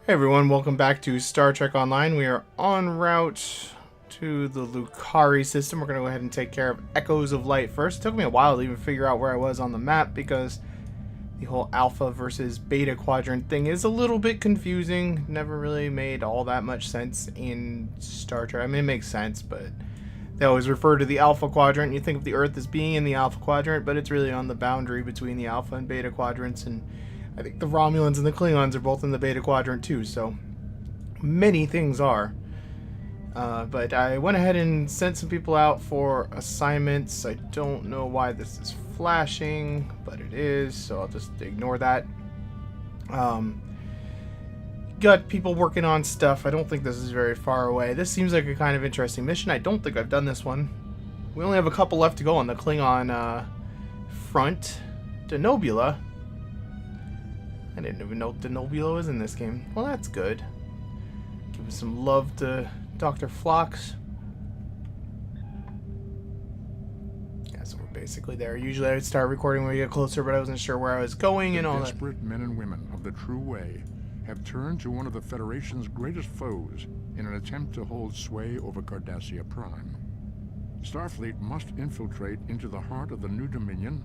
Hey everyone, welcome back to Star Trek Online. We are en route to the Lucari system. We're going to go ahead and take care of Echoes of Light first. It took me a while to even figure out where I was on the map because the whole Alpha versus Beta quadrant thing is a little bit confusing. Never really made all that much sense in Star Trek. I mean, it makes sense, but they always refer to the Alpha quadrant. And you think of the Earth as being in the Alpha quadrant, but it's really on the boundary between the Alpha and Beta quadrants, and I think the Romulans and the Klingons are both in the Beta quadrant too, so many things are. But I went ahead and sent some people out for assignments. I don't know why this is flashing, but it is, so I'll just ignore that. Got people working on stuff. I don't think this is very far away. This seems like a kind of interesting mission. I don't think I've done this one. We only have a couple left to go on the Klingon front. Denobula. I didn't even know Denobula was in this game. Well, that's good. Give some love to Dr. Phlox. Yeah, so we're basically there. Usually I would start recording when we get closer, but I wasn't sure where I was going and all that. Desperate men and women of the true way have turned to one of the Federation's greatest foes in an attempt to hold sway over Cardassia Prime. Starfleet must infiltrate into the heart of the New Dominion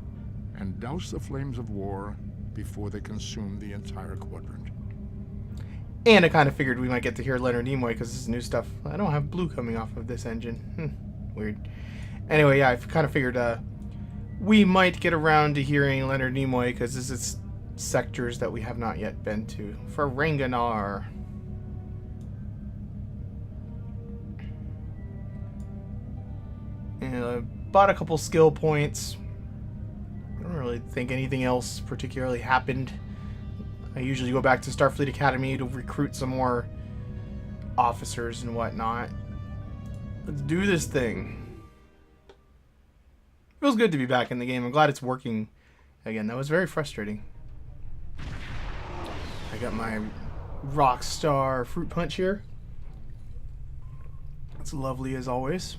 and douse the flames of war before they consume the entire quadrant. And I kind of figured we might get to hear Leonard Nimoy because this is new stuff. I don't have blue coming off of this engine. Weird. Anyway, yeah, I kind of figured we might get around to hearing Leonard Nimoy because this is sectors that we have not yet been to. For Ranganar. And bought a couple skill points. I don't really think anything else particularly happened. I usually go back to Starfleet Academy to recruit some more officers and whatnot. Let's do this thing. Feels good to be back in the game. I'm glad it's working again. That was very frustrating. I got my Rockstar Fruit Punch here. It's lovely as always.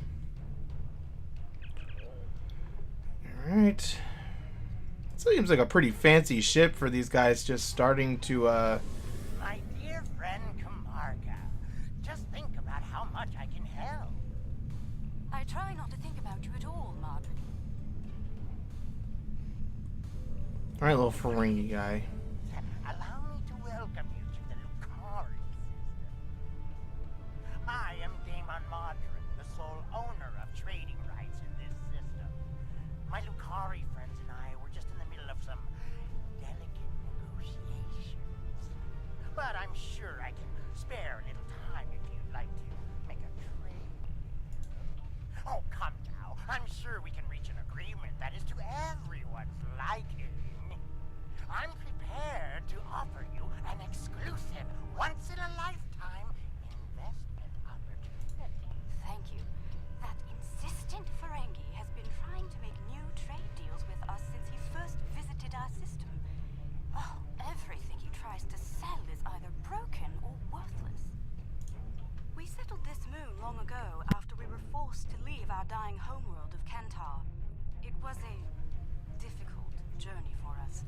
Alright. Seems like a pretty fancy ship for these guys just starting to, My dear friend Camarga, just think about how much I can help. I try not to think about you at all, Marjorie. Alright, little Ferengi guy. Allow me to welcome you to the Lucari system. I am Damon Modron, the sole owner of trading rights in this system. My Lucari friends and I were just in the middle of some delicate negotiations. But I'm sure I can spare a little time if you'd like to make a trade. Oh, come now. I'm sure we can reach an agreement that is to everyone's liking. I'm prepared to offer you an exclusive, once-in-a-lifetime investment opportunity. Thank you. That insistent Ferengi has been trying to make new trade deals with us since he first visited our system. Oh, everything he tries to sell is either broken or worthless. We settled this moon long ago after we were forced to leave our dying homeworld of Kantar. It was a difficult journey for us.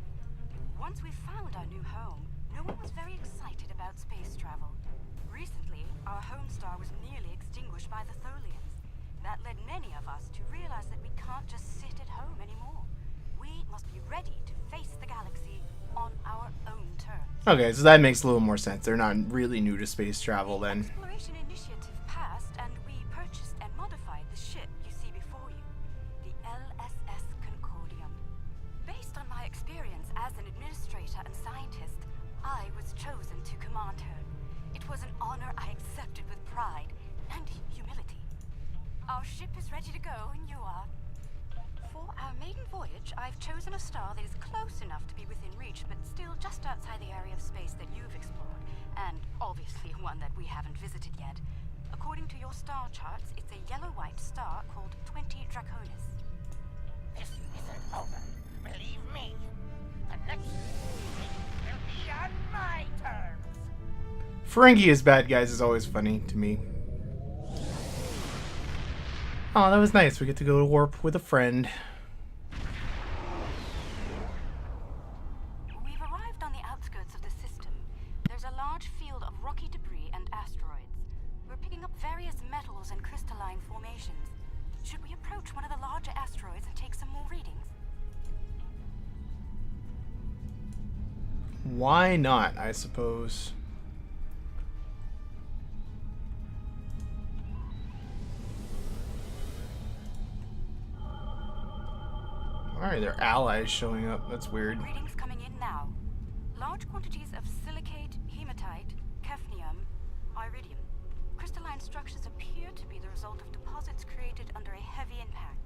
Once we found our new home, no one was very excited about space travel. Recently, our home star was nearly extinguished by the Tholians. That led many of us to realize that we can't just sit at home anymore. We must be ready to face the galaxy on our own terms. Okay, so that makes a little more sense. They're not really new to space travel then. The exploration initiative passed, and we purchased and modified the ship you see before you, the LSS Concordium. Based on my experience as an administrator and scientist, I was chosen to command her. It was an honor I accepted with pride and humility. Our ship is ready to go, and you are. For our maiden voyage, I've chosen a star that is close enough to be within reach, but still just outside the area of space that you've explored, and obviously one that we haven't visited yet. According to your star charts, it's a yellow-white star called 20 Draconis. This isn't over. Believe me. The next meeting will be on my terms. Ferengi as bad guys is always funny to me. Oh, that was nice. We get to go to warp with a friend. We've arrived on the outskirts of the system. There's a large field of rocky debris and asteroids. We're picking up various metals and crystalline formations. Should we approach one of the larger asteroids and take some more readings? Why not, I suppose. Alright, their allies showing up. That's weird. Readings coming in now. Large quantities of silicate, hematite, cadmium, iridium. Crystalline structures appear to be the result of deposits created under a heavy impact.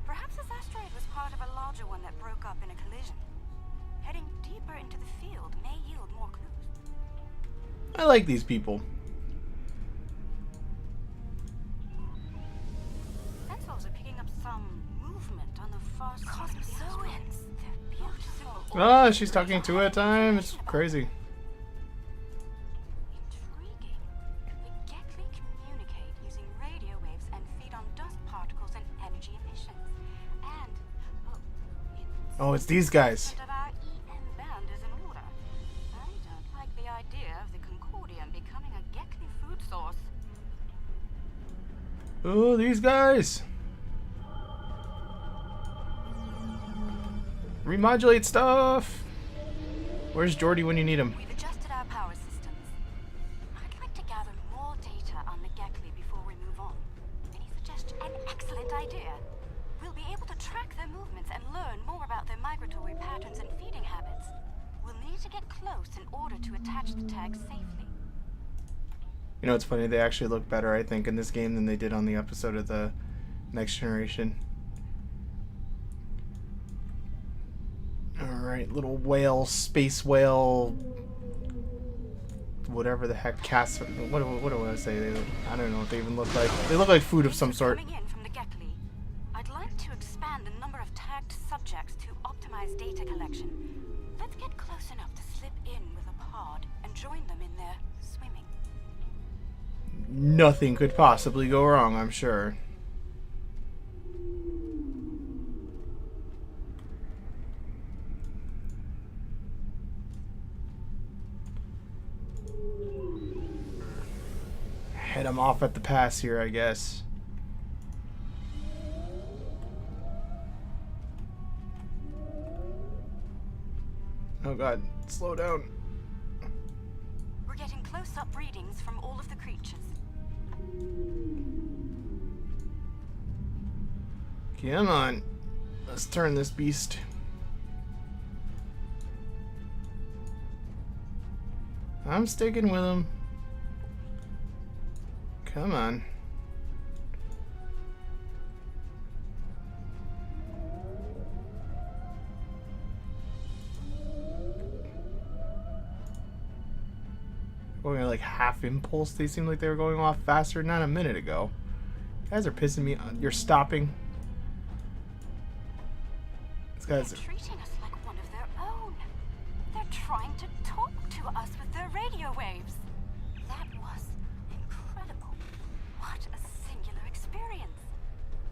Perhaps this asteroid was part of a larger one that broke up in a collision. Heading deeper into the field may yield more clues. I like these people. Sensors are picking up some movement on the far side of the asteroid. They're beautiful. Ah, she's talking two at a time. It's crazy. Intriguing. The Gekli communicate using radio waves and feed on dust particles and energy emissions. And Oh, it's these guys. of our EM band is in order. I don't like the idea of the Concordium becoming a Gekli food source. Oh, these guys. Remodulate stuff. Where's Jordy when you need him? We've adjusted our power systems. I'd like to gather more data on the Gekli before we move on. Any suggestion? An excellent idea. We'll be able to track their movements and learn more about their migratory patterns and feeding habits. We'll need to get close in order to attach the tags safely. You know, it's funny. They actually look better, I think, in this game than they did on the episode of the Next Generation. Alright, little whale, space whale, whatever the heck, cast. What do I say? I don't know what they even look like. They look like food of some sort. Coming in from the Gekli, I'd like to expand the number of tagged subjects to optimize data collection. Let's get close enough to slip in with a pod and join them in their swimming. Nothing could possibly go wrong, I'm sure. Head him off at the pass here, I guess. Oh god, slow down. We're getting close-up readings from all of the creatures. Come on. Let's turn this beast. I'm sticking with him. Come on. Going at like half impulse. They seem like they were going off faster not a minute ago. You guys are pissing me on. You're stopping. These guys They're treating us like one of their own. They're trying to talk to us with their radio waves. That was incredible. What a singular experience.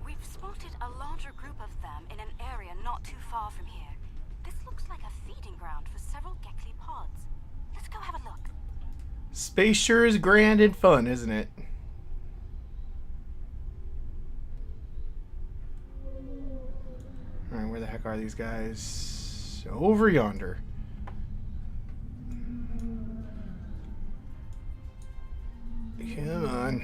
We've spotted a larger group of them in an area not too far from here. This looks like a feeding ground for several Gekli pods. Let's go have a look. Space sure is grand and fun, isn't it? Alright, where the heck are these guys? Over yonder. Come on.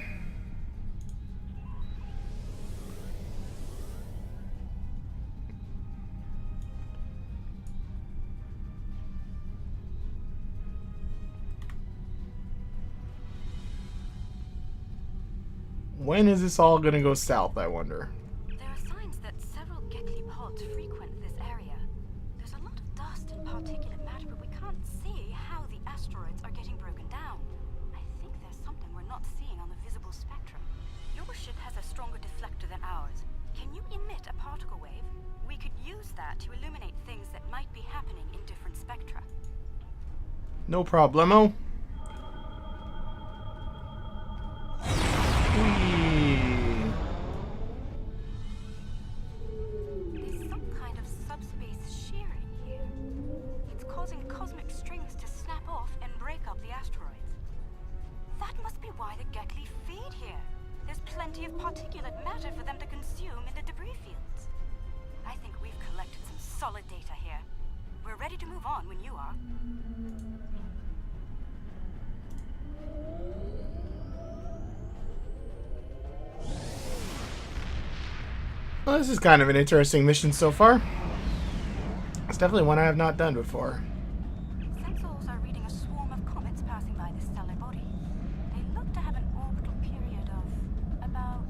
When is this all gonna go south, I wonder? There are signs that several Gekli pods frequent this area. There's a lot of dust and particulate matter, but we can't see how the asteroids are getting broken down. I think there's something we're not seeing on the visible spectrum. Your ship has a stronger deflector than ours. Can you emit a particle wave? We could use that to illuminate things that might be happening in different spectra. No problemo. There's some kind of subspace shearing here. It's causing cosmic strings to snap off and break up the asteroid. why the Gekli feed here. There's plenty of particulate matter for them to consume in the debris fields. I think we've collected some solid data here. We're ready to move on when you are. Well, this is kind of an interesting mission so far. It's definitely one I have not done before. Sensors are reading a swarm of comets passing by this stellar body. They look to have an orbital period of about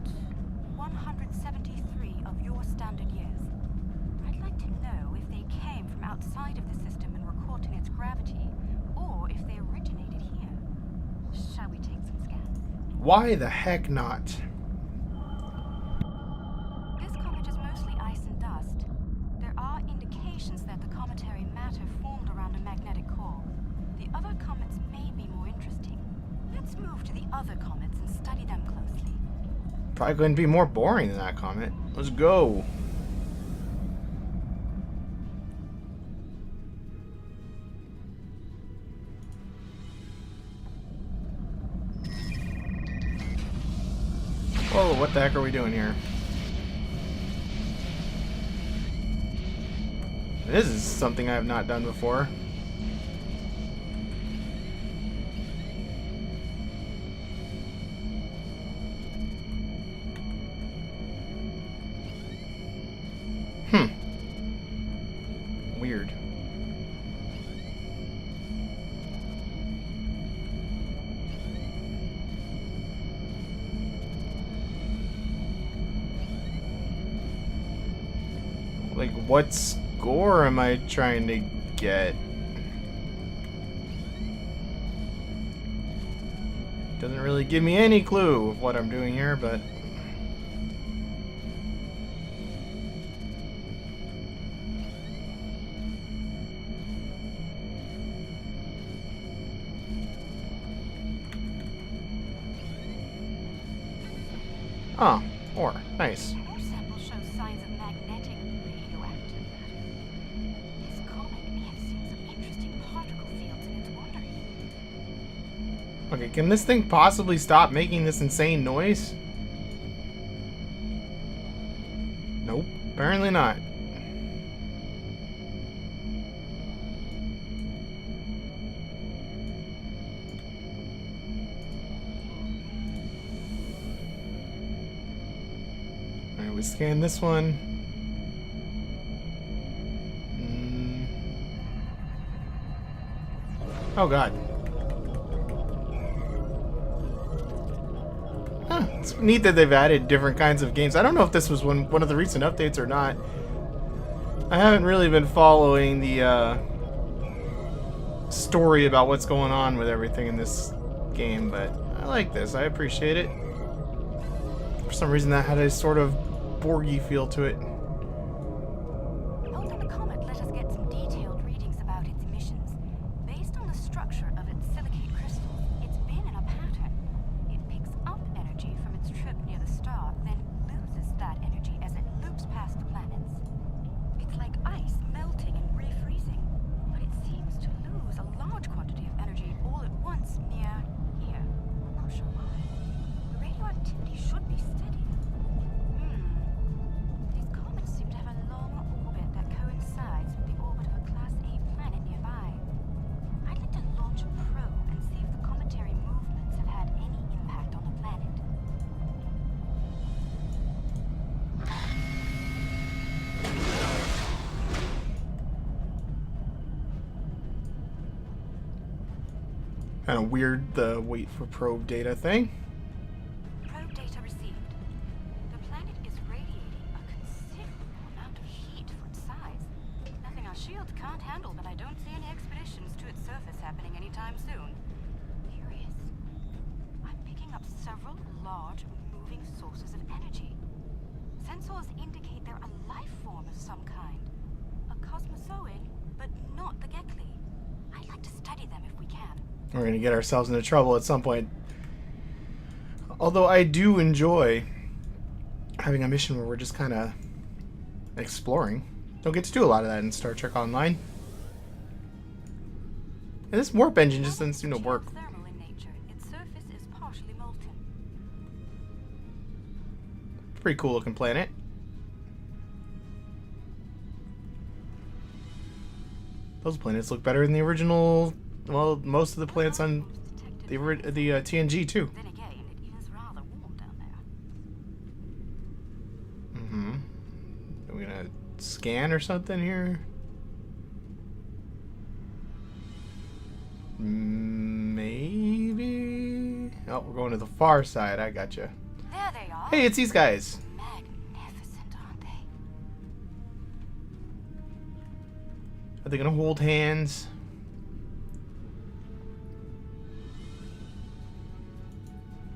173 of your standard years. I'd like to know if they came from outside of the system and were caught in its gravity, or if they originated here. Shall we take some scans? Why the heck not? This comet is mostly ice and dust. There are indications that the cometary matter formed around a magnetic core. The other comets may be more interesting. Let's move to the other comets and study them closely. Probably couldn't be more boring than that comet. Let's go. Whoa, what the heck are we doing here? This is something I have not done before. Weird. Like, what score am I trying to get? Doesn't really give me any clue of what I'm doing here, but... Oh, ore. Nice. More samples show signs of magnetic radioactive matter. This comet may have seen some interesting particle fields in its wandering. Okay, can this thing possibly stop making this insane noise? Nope, apparently not. Alright, we scan this one. Oh god. Huh, it's neat that they've added different kinds of games. I don't know if this was one of the recent updates or not. I haven't really been following the story about what's going on with everything in this game, but I like this. I appreciate it. For some reason that had a sort of Borgy feel to it. Holding the comet let us get some detailed readings about its emissions. Based on the structure of its silicate crystals, it's been in a pattern. It picks up energy from its trip near the star, then loses that energy as it loops past the planets. It's like ice melting and refreezing, but it seems to lose a large quantity of energy all at once near here. I'm not sure why. The radioactivity should be steady. These comets seem to have a long orbit that coincides with the orbit of a Class A planet nearby. I'd like to launch a probe and see if the cometary movements have had any impact on the planet. Kind of weird, the wait for probe data thing. Probe data received. The planet is radiating a considerable amount of heat for its size. Nothing our shields can't handle, but I don't see any expeditions to its surface happening anytime soon. Curious. I'm picking up several large, moving sources of energy. Sensors indicate they're a life form of some kind. A cosmozoid, but not the Gekli. I'd like to study them if we can. We're going to get ourselves into trouble at some point. Although I do enjoy having a mission where we're just kind of exploring. Don't get to do a lot of that in Star Trek Online. And this warp engine just doesn't seem to work. Geothermal in nature, its surface is partially partially molten. Pretty cool looking planet. Those planets look better than the original. Well, most of the planets on the TNG too. Then again, it is rather warm down there. Mm-hmm. Are we gonna scan or something here? Maybe. Oh, we're going to the far side. I gotcha. There they are. Hey, it's these guys. Magnificent, aren't they? Are they gonna hold hands?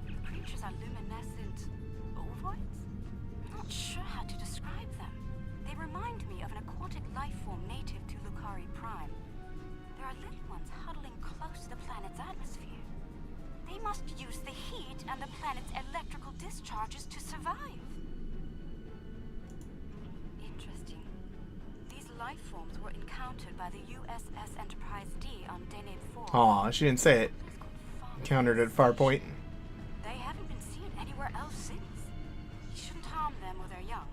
The creatures are luminescent ovoids? Not sure how to describe them. They remind me of an aquatic life form native to Lucari Prime. There are little ones huddling close to the planet's atmosphere. They must use the heat and the planet's electrical discharges to survive. Interesting. These life forms were encountered by the USS Enterprise D on Deneb 4. Aw, she didn't say it. Encountered at Farpoint. They haven't been seen anywhere else since. We shouldn't harm them or their young.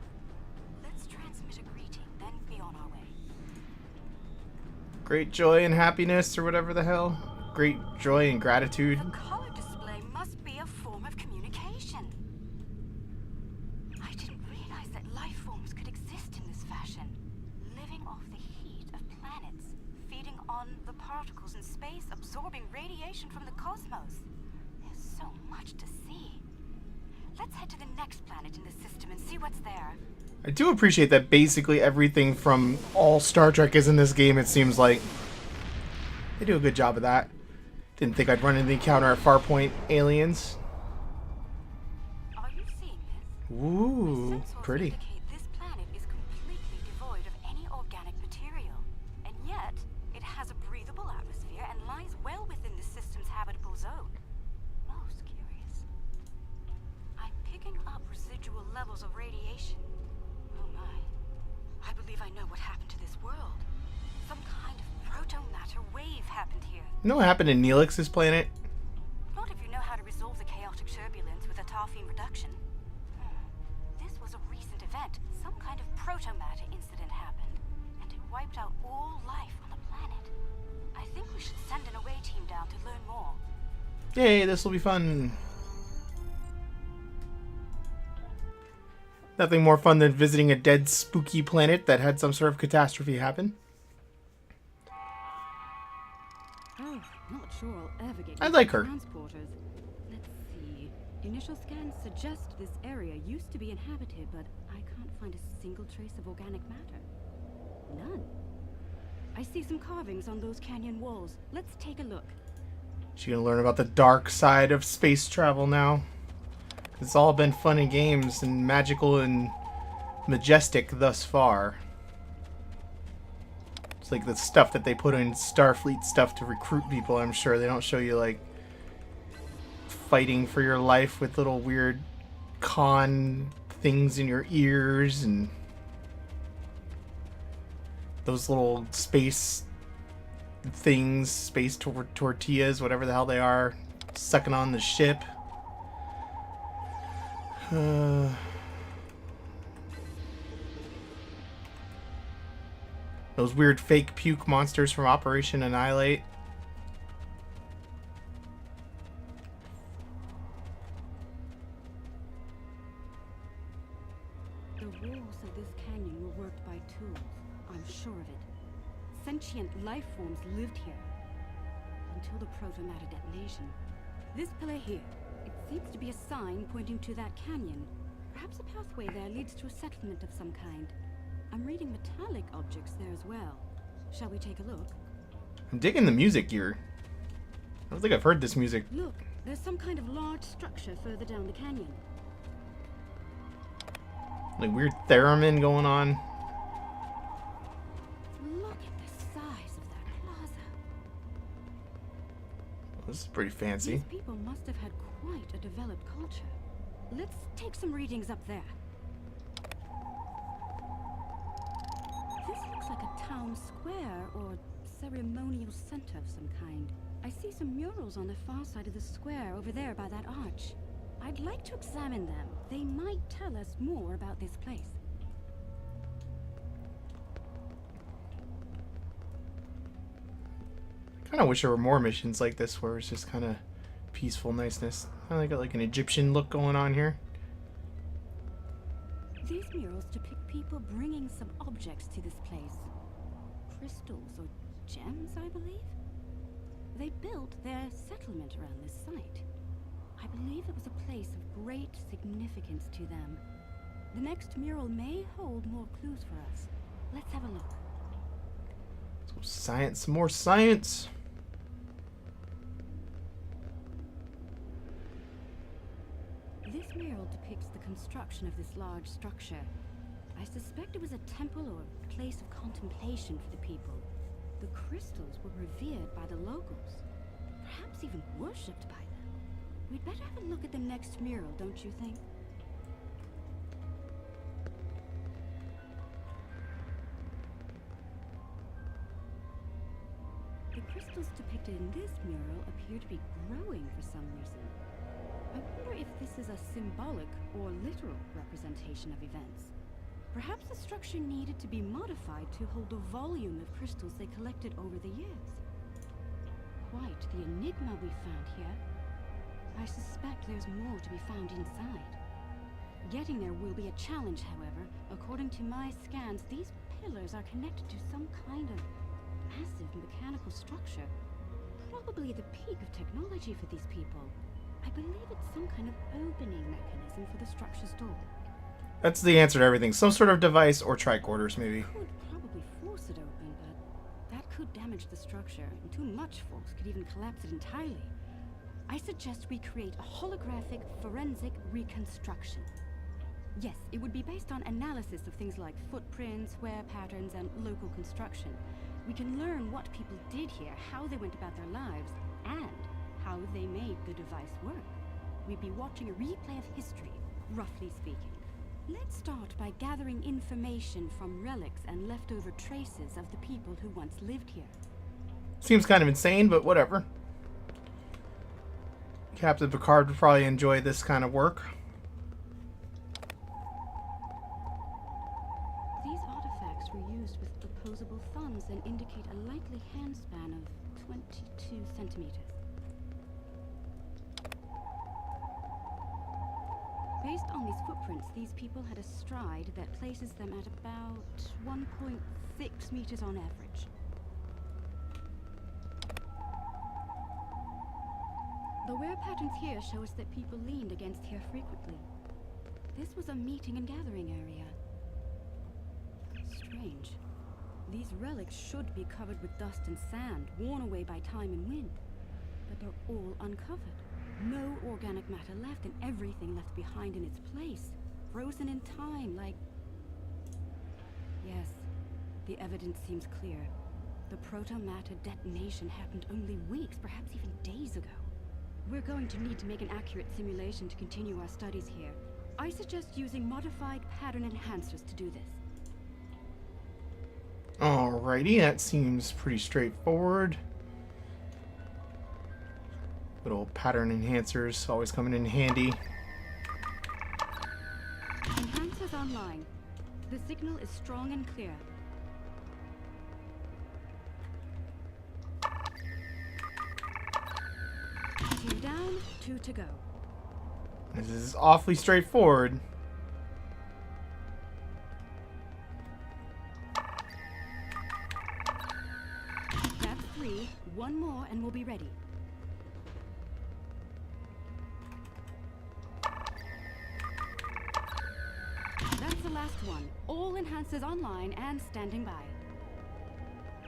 Let's transmit a greeting, then be on our way. Great joy and happiness, or whatever the hell. Great joy and gratitude. The color display must be a form of communication. I didn't realize that life forms could exist in this fashion, living off the heat of planets, feeding on the particles in space, absorbing radiation from the cosmos. There's so much to see. Let's head to the next planet in the system and see what's there. I do appreciate that basically everything from all Star Trek is in this game, it seems like. They do a good job of that. Didn't think I'd run into the encounter at Farpoint aliens. Are you seeing this? Ooh, Sensors pretty. indicate this planet is completely devoid of any organic material, and yet it has a breathable atmosphere and lies well within the system's habitable zone. Most curious. I'm picking up residual levels of radiation. Oh my. I believe I know what happened to this world. Some kind of proto-matter wave happened here. You know what happened to Neelix's planet? Not if you know how to resolve the chaotic turbulence with a tarfine reduction. This was a recent event. Some kind of proto-matter incident happened, and it wiped out all life on the planet. I think we should send an away team down to learn more. Yay, this will be fun. Nothing more fun than visiting a dead, spooky planet that had some sort of catastrophe happen. Oh, not sure I'll ever get I like her. transporters. Let's see. Initial scans suggest this area used to be inhabited, but I can't find a single trace of organic matter. None. I see some carvings on those canyon walls. Let's take a look. She's gonna learn about the dark side of space travel now. It's all been fun and games and magical and majestic thus far. It's like the stuff that they put in Starfleet stuff to recruit people, I'm sure. They don't show you, like, fighting for your life with little weird con things in your ears and those little space things, space tortillas, whatever the hell they are, sucking on the ship. Those weird fake puke monsters from Operation Annihilate. The walls of this canyon were worked by tools. I'm sure of it. Sentient life forms lived here until the proto-matter detonation. This pillar here, it seems to be a sign pointing to that canyon. Perhaps a pathway there leads to a settlement of some kind. I'm reading metallic objects there as well. Shall we take a look? I'm digging the music here. I don't think I've heard this music. Look, there's some kind of large structure further down the canyon. Like weird theremin going on. Look at the size of that plaza. This is pretty fancy. These people must have had quite a developed culture. Let's take some readings up there. This looks like a town square or ceremonial center of some kind. I see some murals on the far side of the square over there by that arch. I'd like to examine them. They might tell us more about this place. Kind of wish there were more missions like this where it's just kind of peaceful niceness. I got like an Egyptian look going on here. These murals depict people bringing some objects to this place. Crystals or gems, I believe? They built their settlement around this site. I believe it was a place of great significance to them. The next mural may hold more clues for us. Let's have a look. So science, some more science. This mural depicts the construction of this large structure. I suspect it was a temple or a place of contemplation for the people. The crystals were revered by the locals, perhaps even worshipped by them. We'd better have a look at the next mural, don't you think? The crystals depicted in this mural appear to be growing for some reason. I wonder if this is a symbolic or literal representation of events. Perhaps the structure needed to be modified to hold the volume of crystals they collected over the years. Quite the enigma we found here. I suspect there's more to be found inside. Getting there will be a challenge, however. According to my scans, these pillars are connected to some kind of massive mechanical structure. Probably the peak of technology for these people. I believe it's some kind of opening mechanism for the structure's door. That's the answer to everything. Some sort of device or tricorders, maybe. Could probably force it open, but that could damage the structure, and too much force could even collapse it entirely. I suggest we create a holographic forensic reconstruction. Yes, it would be based on analysis of things like footprints, wear patterns, and local construction. We can learn what people did here, how they went about their lives, and how they made the device work. We'd be watching a replay of history, roughly speaking. Let's start by gathering information from relics and leftover traces of the people who once lived here. Seems kind of insane, but whatever. Captain Picard would probably enjoy this kind of work. These artifacts were used with opposable thumbs and indicate a likely handspan of 22 centimeters. Based on these footprints, these people had a stride that places them at about 1.6 meters on average. The wear patterns here show us that people leaned against here frequently. This was a meeting and gathering area. Strange. These relics should be covered with dust and sand, worn away by time and wind. But they're all uncovered. No organic matter left, and everything left behind in its place. Frozen in time, like... Yes, the evidence seems clear. The proto-matter detonation happened only weeks, perhaps even days ago. We're going to need to make an accurate simulation to continue our studies here. I suggest using modified pattern enhancers to do this. Alrighty, that seems pretty straightforward. Little pattern enhancers always coming in handy. Enhancers online. The signal is strong and clear. 2 down, 2 to go. This is awfully straightforward. That's 3. 1 more and we'll be ready. That's the last one. All enhancers online and standing by.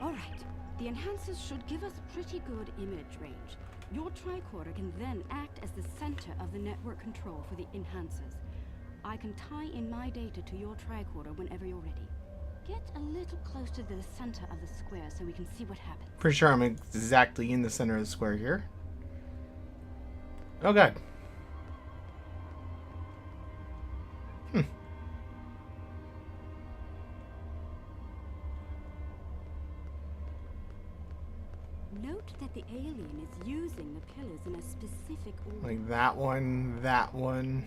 Alright, the enhancers should give us pretty good image range. Your tricorder can then act as the center of the network control for the enhancers. I can tie in my data to your tricorder whenever you're ready. Get a little close to the center of the square so we can see what happens. Pretty sure I'm exactly in the center of the square here. Oh god. Note that the alien is placing the pillars in a specific order. Like that one, that one.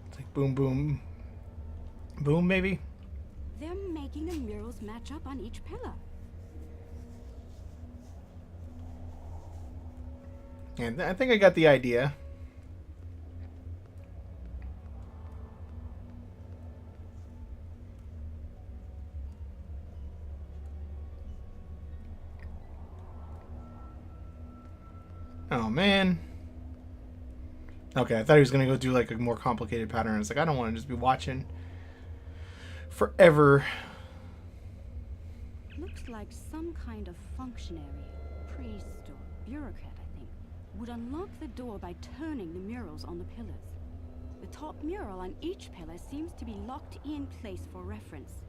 It's like boom, boom, boom, maybe? They're making the murals match up on each pillar. And I think I got the idea. Oh, man. Okay, I thought he was going to go do like a more complicated pattern. It's like, I don't want to just be watching forever. Looks like some kind of functionary, priest or bureaucrat, I think, would unlock the door by turning the murals on the pillars. The top mural on each pillar seems to be locked in place for reference.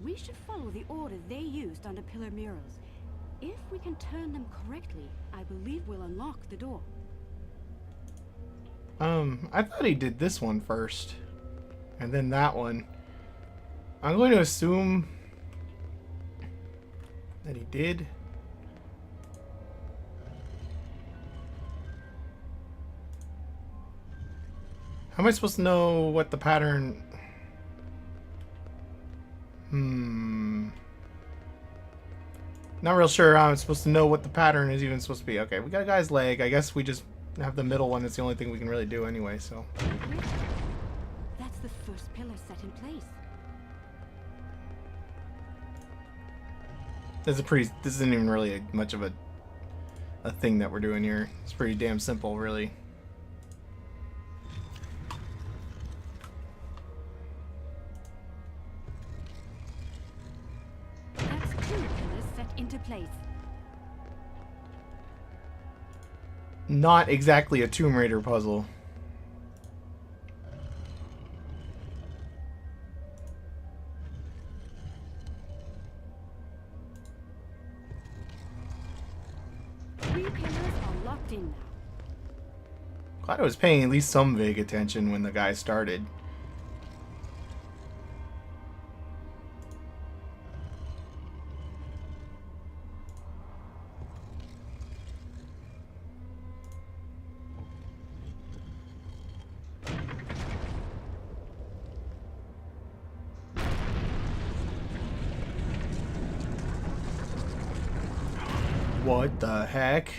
We should follow the order they used on the pillar murals. If we can turn them correctly, I believe we'll unlock the door. I thought he did this one first. And then that one. I'm going to assume that he did. How am I supposed to know what the pattern... Not real sure how I'm supposed to know what the pattern is even supposed to be. Okay, we got a guy's leg. I guess we just have the middle one. That's the only thing we can really do anyway, so... That's the first pillar set in place. This isn't even really much of a thing that we're doing here. It's pretty damn simple, really. That's 2 pillars set into place. Not exactly a Tomb Raider puzzle. In now. Glad I was paying at least some vague attention when the guy started. What the heck?